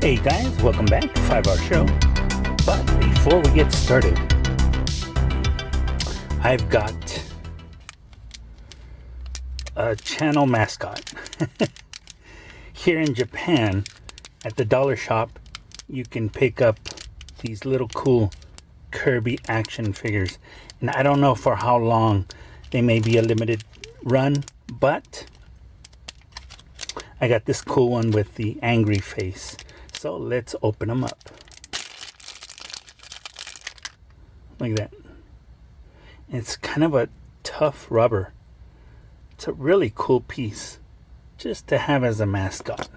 Hey guys, welcome back to 5 Hour Show. But before we get started, I've got a channel mascot. Here in Japan, at the dollar shop, you can pick up these little cool Kirby action figures. And I don't know for how long. They may be a limited run, but I got this cool one with the angry face. So let's open them up. Like that. It's kind of a tough rubber. It's a really cool piece just to have as a mascot.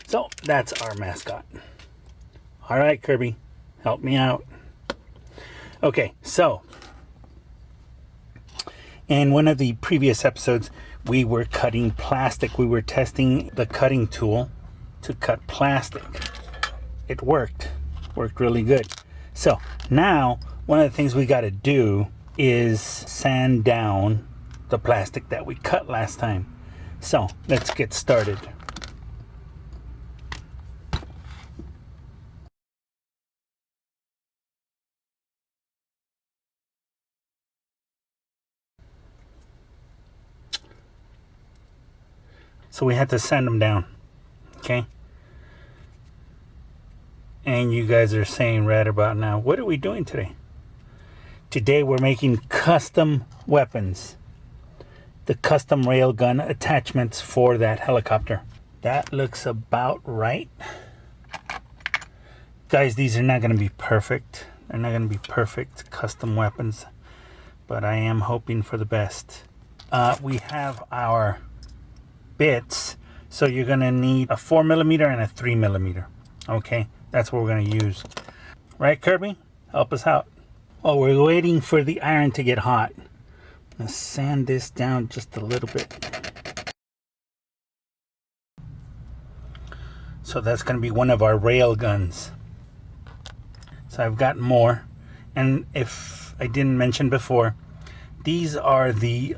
So that's our mascot. All right, Kirby, help me out. Okay, so in one of the previous episodes, we were cutting plastic. We were testing the cutting tool to cut plastic. It worked really good. So now one of the things we got to do is sand down the plastic that we cut last time. So let's get started. So we had to sand them down. Okay. And you guys are saying right about now, what are we doing today? Today we're making custom weapons. The custom railgun attachments for that helicopter. That looks about right. Guys, these are not going to be perfect. They're not going to be perfect custom weapons. But I am hoping for the best. We have our bits. So you're going to need a 4mm and a 3mm. Okay, that's what we're going to use. Right, Kirby? Help us out. Oh, we're waiting for the iron to get hot. I'm going to sand this down just a little bit. So that's going to be one of our rail guns. So I've got more. And if I didn't mention before, these are the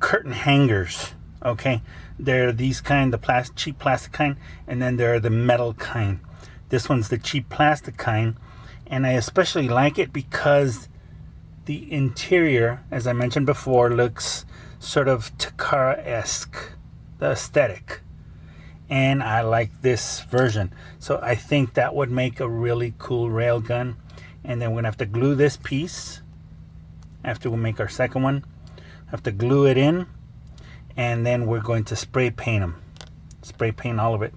curtain hangers. Okay, they're these kind, the cheap plastic kind, and then there are the metal kind. This one's the cheap plastic kind, and I especially like it because the interior, as I mentioned before, looks sort of Takara-esque, the aesthetic, and I like this version. So I think that would make a really cool rail gun. And then we're gonna have to glue this piece after we make our second one. Have to glue it in, and then we're going to spray paint them. Spray paint all of it.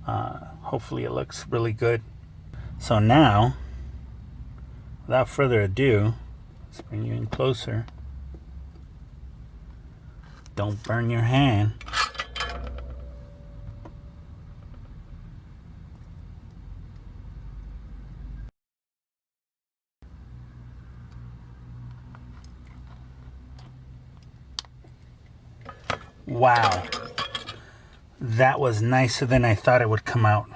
Hopefully it looks really good. So now, without further ado, let's bring you in closer. Don't burn your hand. Wow, that was nicer than I thought it would come out.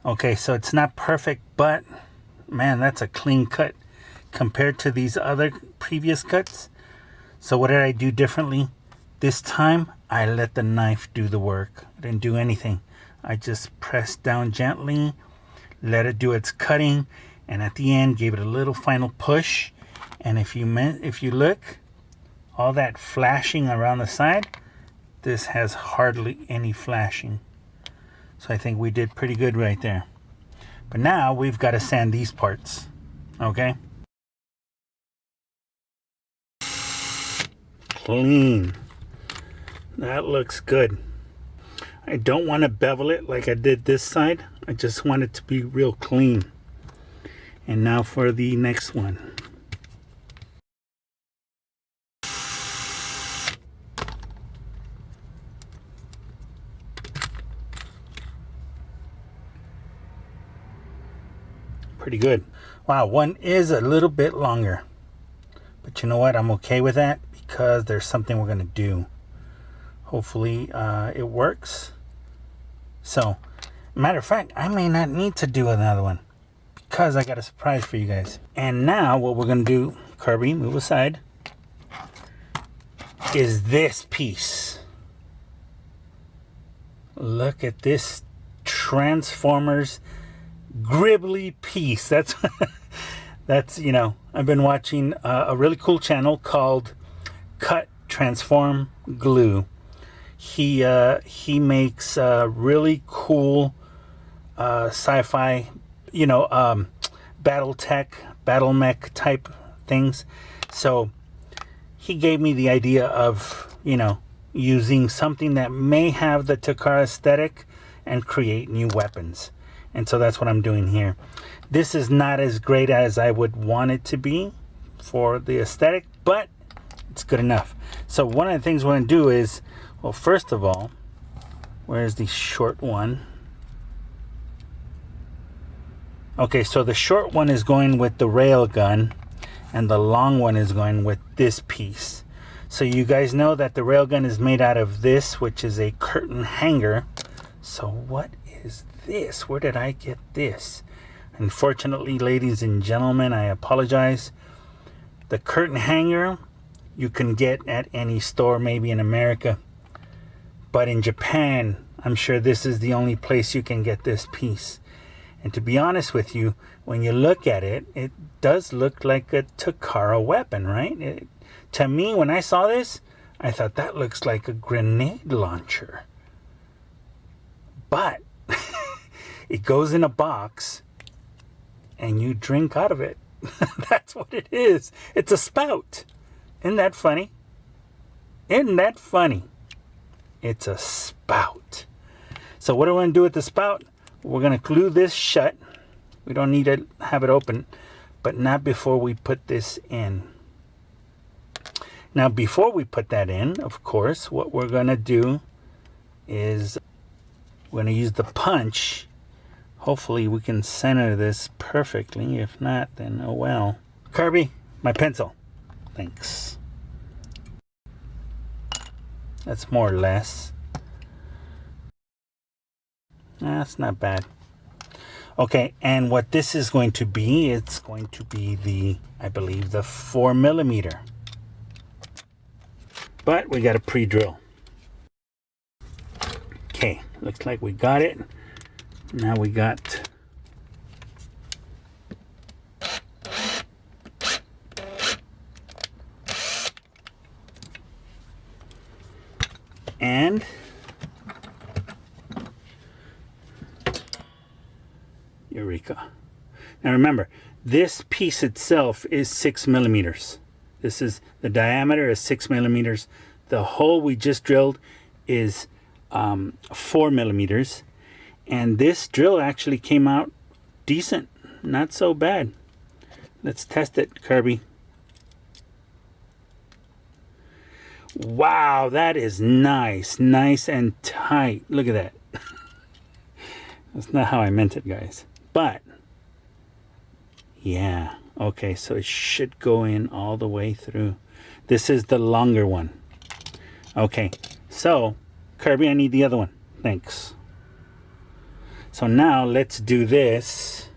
Okay, so it's not perfect, but man, that's a clean cut compared to these other previous cuts. So what did I do differently? This time, I let the knife do the work. I didn't do anything. I just pressed down gently, let it do its cutting, and at the end, gave it a little final push. And if you look, all that flashing around the side, this has hardly any flashing. So I think we did pretty good right there. But now we've got to sand these parts. Okay? Clean. That looks good. I don't want to bevel it like I did this side. I just want it to be real clean. And now for the next one. Pretty good. Wow, one is a little bit longer, but you know what, I'm okay with that because there's something we're gonna do. Hopefully it works. So matter of fact, I may not need to do another one because I got a surprise for you guys. And now what we're gonna do, Kirby, move aside, is this piece. Look at this Transformers Greeblies piece. That's you know, I've been watching a really cool channel called Cut Transform Glue. He makes really cool sci-fi, you know, battle tech, battle mech type things. So he gave me the idea of, you know, using something that may have the Takara aesthetic and create new weapons. And so that's what I'm doing here. This is not as great as I would want it to be for the aesthetic, but it's good enough. So one of the things we're going to do is, well, first of all, where's the short one? Okay, so the short one is going with the rail gun, and the long one is going with this piece. So you guys know that the railgun is made out of this, which is a curtain hanger. So what is this? Where did I get this? Unfortunately, ladies and gentlemen, I apologize. The curtain hanger you can get at any store, maybe in America. But in Japan, I'm sure this is the only place you can get this piece. And to be honest with you, when you look at it, it does look like a Takara weapon, right? To me, when I saw this, I thought that looks like a grenade launcher. But it goes in a box and you drink out of it. That's what it is. It's a spout. Isn't that funny? Isn't that funny? It's a spout. So what are we going to do with the spout? We're going to glue this shut. We don't need to have it open, but not before we put this in. Now, before we put that in, of course, what we're going to do is we're going to use the punch. Hopefully, we can center this perfectly. If not, then oh well. Kirby, my pencil. Thanks. That's more or less. That's not bad. Okay, and what this is going to be, it's going to be the, I believe, the 4mm. But we got to pre-drill. Okay, looks like we got it. Now we got and Eureka. Now remember, this piece itself is 6mm. This is, the diameter is 6mm. The hole we just drilled is 4mm. And this drill actually came out decent. Not so bad. Let's test it, Kirby. Wow, that is nice. Nice and tight. Look at that. That's not how I meant it, guys. But, yeah. Okay, so it should go in all the way through. This is the longer one. Okay, so, Kirby, I need the other one. Thanks. So now, let's do this.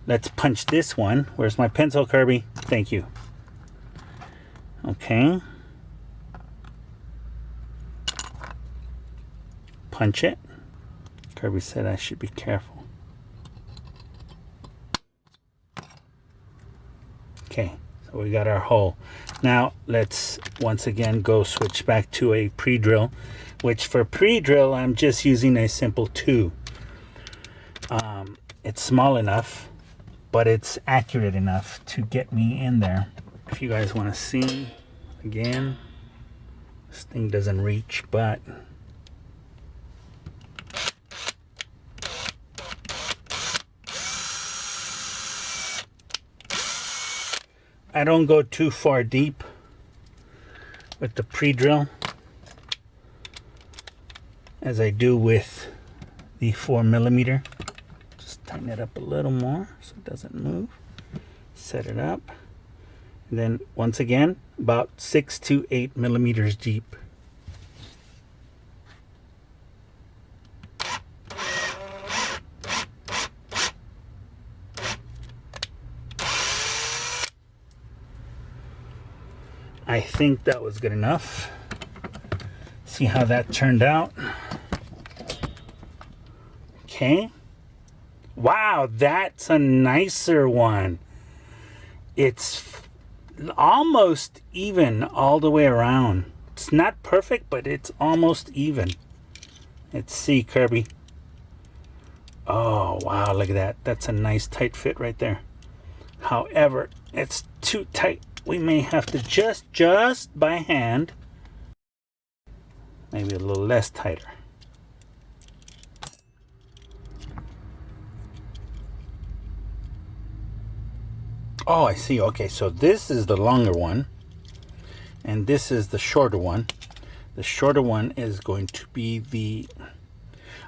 Let's punch this one. Where's my pencil, Kirby? Thank you. Okay. Punch it. Kirby said I should be careful. Okay, so we got our hole. Now let's once again go switch back to a pre-drill, which for pre-drill I'm just using a simple 2. It's small enough, but it's accurate enough to get me in there. If you guys want to see again, this thing doesn't reach, but I don't go too far deep with the pre-drill as I do with the 4mm. Just tighten it up a little more so it doesn't move. Set it up. And then once again, about 6 to 8mm deep. I think that was good enough. See how that turned out. Okay. Wow, that's a nicer one. It's almost even all the way around. It's not perfect, but it's almost even. Let's see, Kirby. Oh, wow, look at that. That's a nice tight fit right there. However, it's too tight. We may have to just by hand, maybe a little less tighter. Oh, I see. Okay, so this is the longer one, and this is the shorter one. The shorter one is going to be the,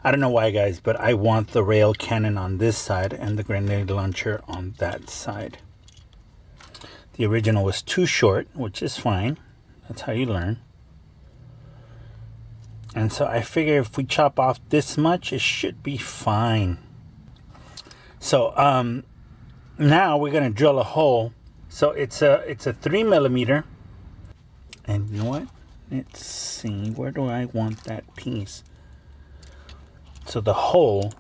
I don't know why, guys, but I want the rail cannon on this side and the grenade launcher on that side. The original was too short, which is fine. That's how you learn. And so I figure if we chop off this much, it should be fine. So now we're gonna drill a hole. So it's a 3mm. And you know what? Let's see, where do I want that piece? So the hole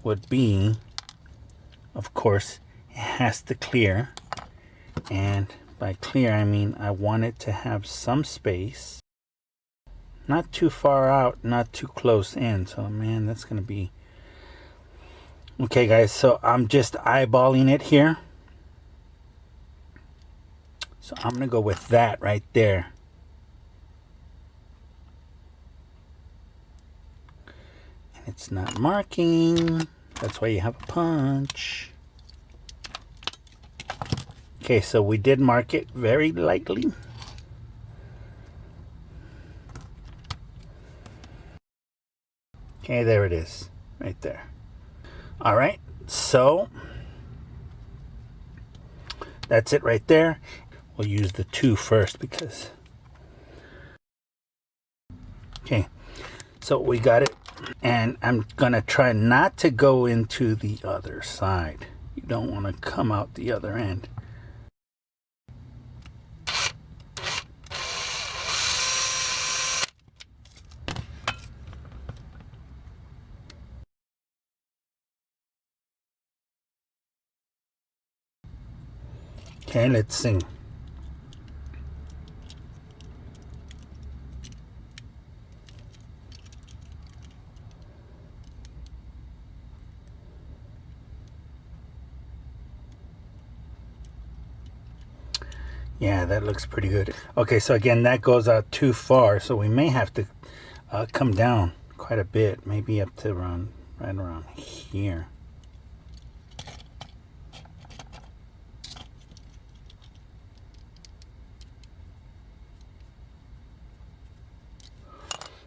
would be, of course, it has to clear. And by clear, I mean I want it to have some space. Not too far out, not too close in. So, man, that's going to be... Okay, guys, so I'm just eyeballing it here. So I'm going to go with that right there. And it's not marking. That's why you have a punch. Okay, so we did mark it very lightly. Okay, there it is, right there. All right, so that's it right there. We'll use the 2 first because... Okay, so we got it. And I'm gonna try not to go into the other side. You don't want to come out the other end. Okay, let's see. Yeah, that looks pretty good. Okay, so again, that goes out too far, so we may have to come down quite a bit, maybe up to around, right around here.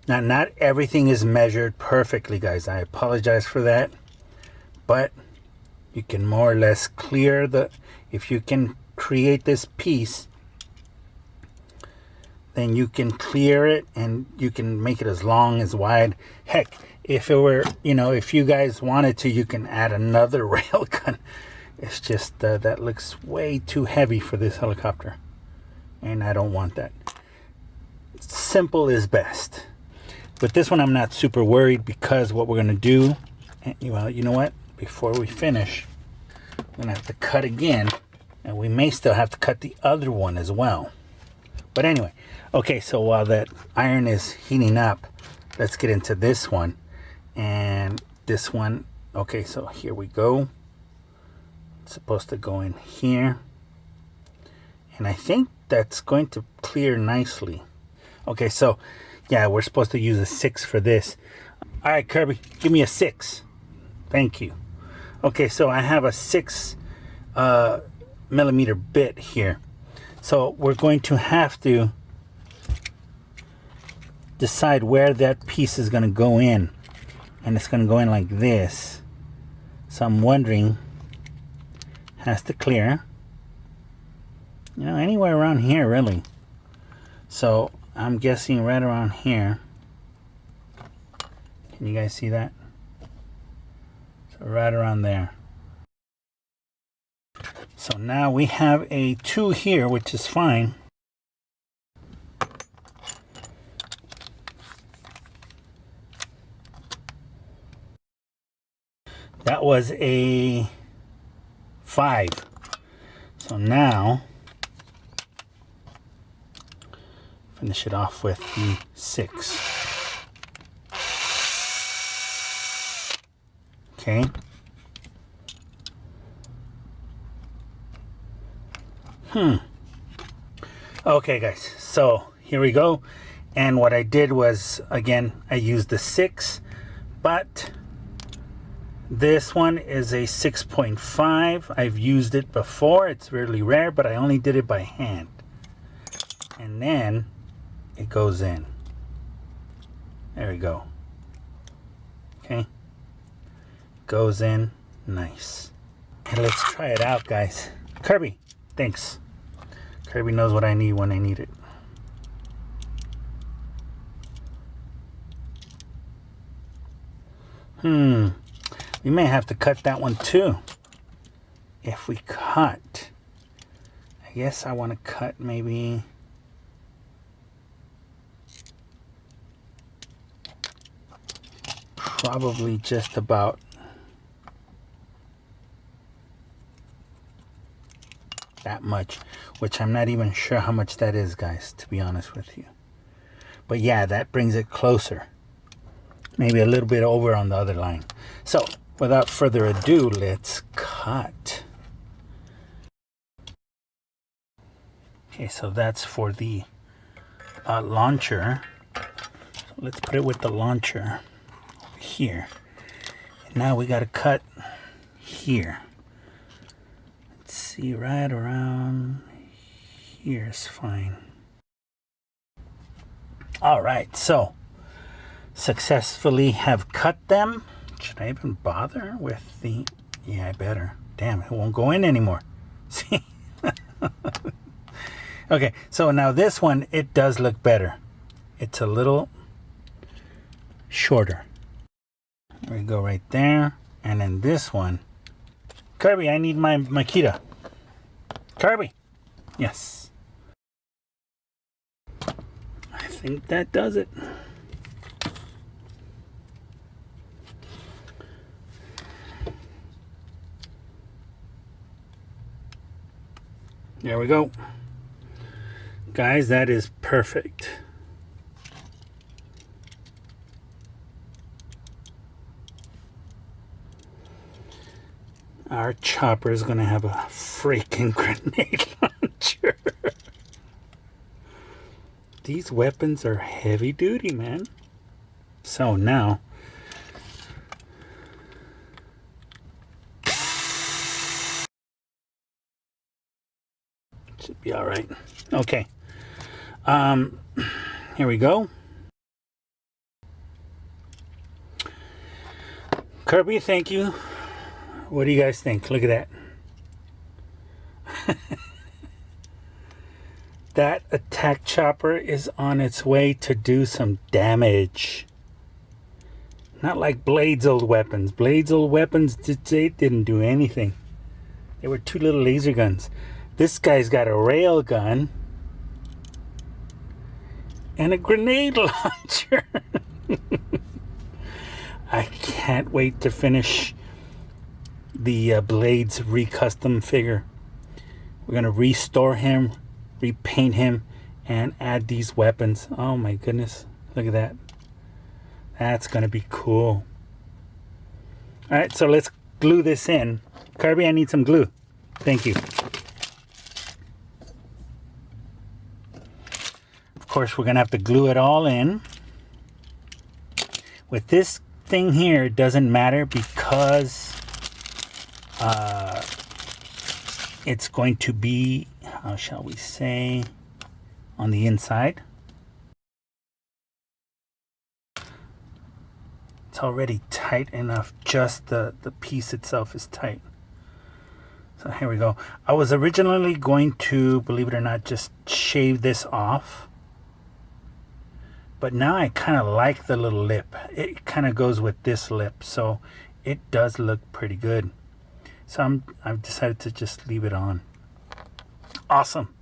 Now, not everything is measured perfectly, guys. I apologize for that. But you can more or less clear the... If you can create this piece, then you can clear it and you can make it as long, as wide. Heck, if it were, you know, if you guys wanted to, you can add another rail gun. It's just that looks way too heavy for this helicopter. And I don't want that. Simple is best. With this one, I'm not super worried because what we're going to do, well, you know what? Before we finish, we're going to have to cut again. And we may still have to cut the other one as well. But anyway, okay, so while that iron is heating up, let's get into this one. And this one, okay, so here we go. It's supposed to go in here. And I think that's going to clear nicely. Okay, so yeah, we're supposed to use a 6 for this. All right, Kirby, give me a 6. Thank you. Okay, so I have a 6 millimeter bit here. So we're going to have to decide where that piece is going to go in. And it's going to go in like this. So I'm wondering, has to clear. You know, anywhere around here, really. So I'm guessing right around here. Can you guys see that? So right around there. So now we have a 2 here, which is fine. That was a 5. So now, finish it off with the 6. Okay. Okay, guys. So here we go. And what I did was, again, I used the 6, but this one is a 6.5. I've used it before. It's really rare, but I only did it by hand. And then it goes in. There we go. Okay. Goes in nice. And let's try it out, guys. Kirby, thanks. Kirby knows what I need when I need it. We may have to cut that one too. If we cut, I guess I want to cut maybe probably just about that much, which I'm not even sure how much that is, guys, to be honest with you. But yeah, that brings it closer. Maybe a little bit over on the other line. So without further ado, let's cut. Okay, so that's for the launcher. So let's put it with the launcher over here. And now we got to cut here. Let's see, right around here is fine. All right, so successfully have cut them. Should I even bother with the... Yeah, I better. Damn, it won't go in anymore. See? Okay, so now this one, it does look better. It's a little shorter. There we go right there. And then this one. Kirby, I need my Makita. Kirby. Yes. I think that does it. There we go. Guys, that is perfect. Our chopper is going to have a freaking grenade launcher. These weapons are heavy duty, man. So now, should be all right. Okay. Here we go. Kirby, thank you. What do you guys think? Look at that. That attack chopper is on its way to do some damage. Not like Blade's old weapons. Blade's old weapons, they didn't do anything. They were two little laser guns. This guy's got a rail gun and a grenade launcher. I can't wait to finish the Blades recustom figure. We're going to restore him, repaint him, and add these weapons. Oh my goodness. Look at that. That's going to be cool. Alright, so let's glue this in. Kirby, I need some glue. Thank you. Of course, we're going to have to glue it all in. With this thing here, it doesn't matter because it's going to be, how shall we say, on the inside. It's already tight enough, just the piece itself is tight. So here we go. I was originally going to, believe it or not, just shave this off. But now I kind of like the little lip. It kind of goes with this lip, so it does look pretty good. So I've decided to just leave it on. Awesome.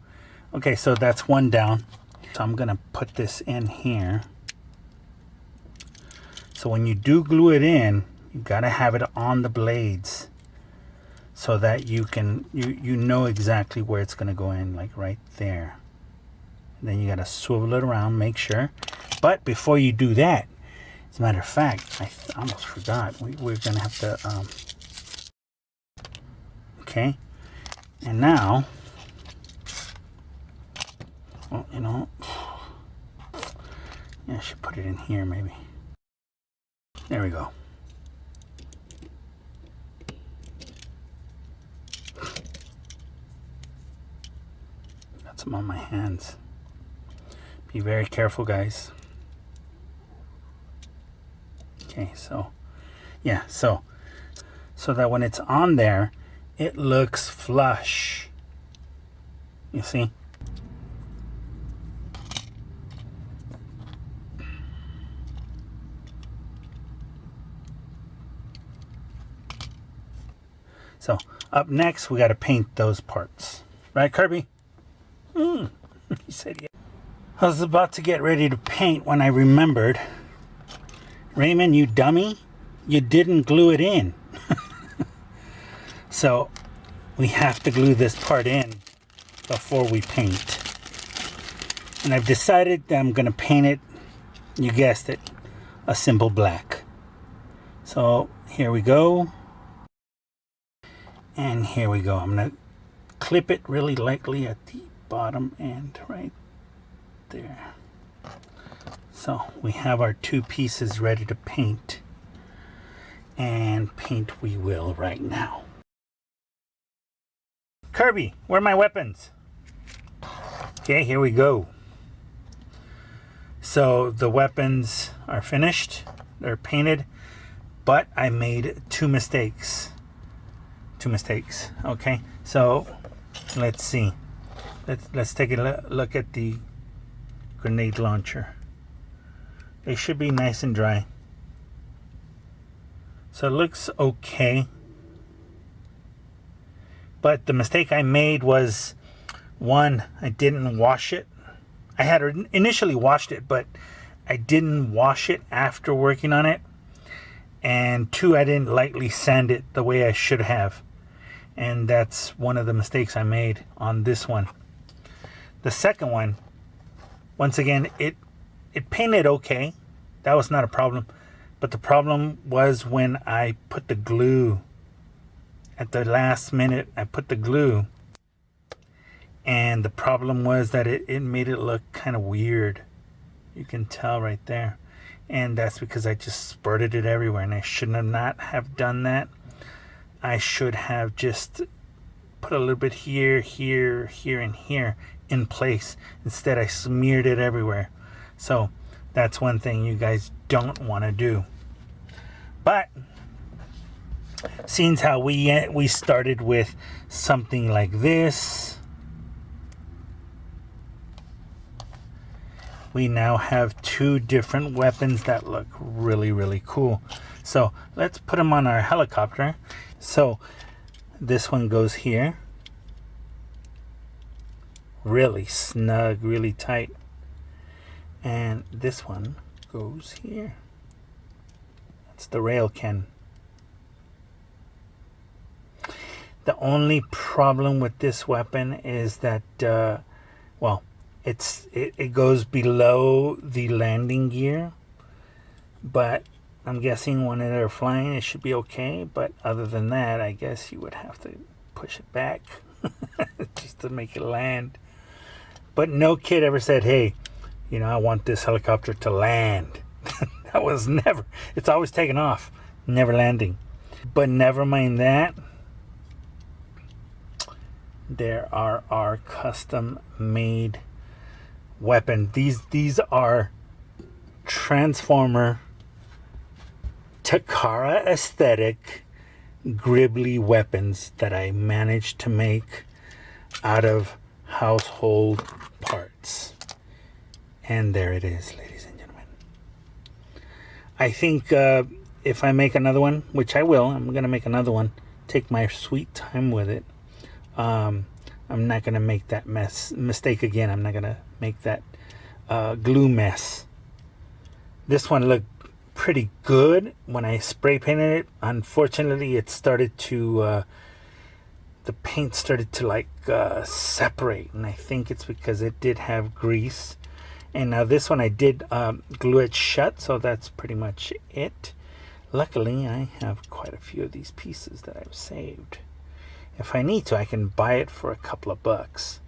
Okay, so that's one down. So I'm gonna put this in here. So when you do glue it in, You got to have it on the blades so that you can you know exactly where it's going to go in, like right there. And then you got to swivel it around, make sure. But before you do that, as a matter of fact, I almost forgot. We're going to have to okay. And now, well, you know, yeah, I should put it in here maybe. There we go. Got some on my hands. Be very careful, guys. Okay, so yeah, so that when it's on there, it looks flush. You see? So up next, we got to paint those parts. Right, Kirby? He said yeah. I was about to get ready to paint when I remembered, Raymond, you dummy, you didn't glue it in. So we have to glue this part in before we paint. And I've decided that I'm going to paint it, you guessed it, a simple black. So here we go. And here we go. I'm going to clip it really lightly at the bottom end right there. So we have our two pieces ready to paint. And paint we will right now. Kirby, where are my weapons? Okay, here we go. So the weapons are finished. They're painted. But I made two mistakes. Okay, so let's see. Let's take a look at the grenade launcher. They should be nice and dry. So it looks okay. But the mistake I made was, one, I didn't wash it. I had initially washed it, but I didn't wash it after working on it. And two, I didn't lightly sand it the way I should have. And that's one of the mistakes I made on this one. The second one, once again, it painted okay. That was not a problem. But the problem was when I put the glue. At the last minute, I put the glue. And the problem was that it made it look kind of weird. You can tell right there. And that's because I just spurted it everywhere. And I should not have done that. I should have just put a little bit here, here, here, and here in place. Instead, I smeared it everywhere. So that's one thing you guys don't want to do. But seeing how we started with something like this, we now have two different weapons that look really, really cool. So let's put them on our helicopter. So this one goes here, really snug, really tight, and this one goes here. That's the rail can. The only problem with this weapon is that well, it goes below the landing gear, but I'm guessing when they're flying it should be okay. But other than that, I guess you would have to push it back just to make it land. But no kid ever said, hey, you know, I want this helicopter to land. That was never. It's always taking off, never landing. But never mind that. There are our custom made weapon. These are Transformer Takara aesthetic Greeblies weapons that I managed to make out of household parts. And there it is, ladies and gentlemen. I think if I make another one, which I will, I'm going to make another one, take my sweet time with it. I'm not going to make that mistake again. I'm not going to make that glue mess. This one looked pretty good when I spray painted it. Unfortunately, it started to the paint started to like separate, and I think it's because it did have grease. And now this one I did glue it shut, so that's pretty much it. Luckily, I have quite a few of these pieces that I've saved. If I need to, I can buy it for a couple of bucks.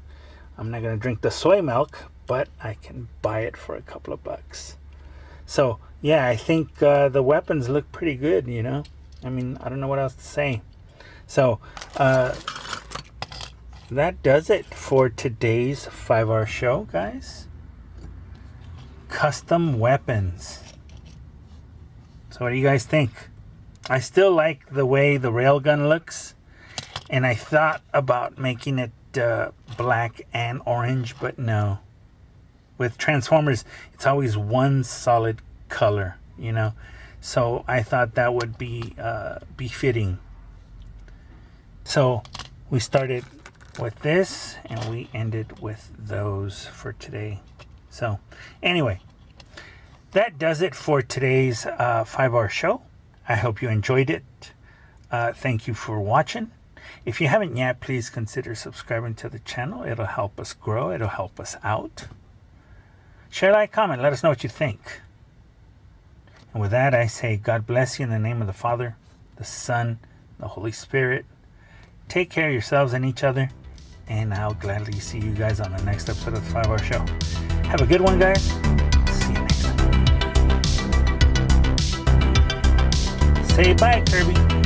I'm not going to drink the soy milk, but I can buy it for a couple of bucks. So, yeah, I think the weapons look pretty good, you know. I mean, I don't know what else to say. So, that does it for today's 5-hour show, guys. Custom weapons. So what do you guys think? I still like the way the railgun looks, and I thought about making it black and orange, but no. With Transformers, it's always one solid color, you know. So I thought that would be befitting. So we started with this, and we ended with those for today. So anyway, that does it for today's 5-hour show. I hope you enjoyed it. Thank you for watching. If you haven't yet, please consider subscribing to the channel. It'll help us grow. It'll help us out. Share, like, comment. Let us know what you think. And with that, I say God bless you in the name of the Father, the Son, the Holy Spirit. Take care of yourselves and each other. And I'll gladly see you guys on the next episode of the 5-hour show. Have a good one, guys. See you next time. Say bye, Kirby.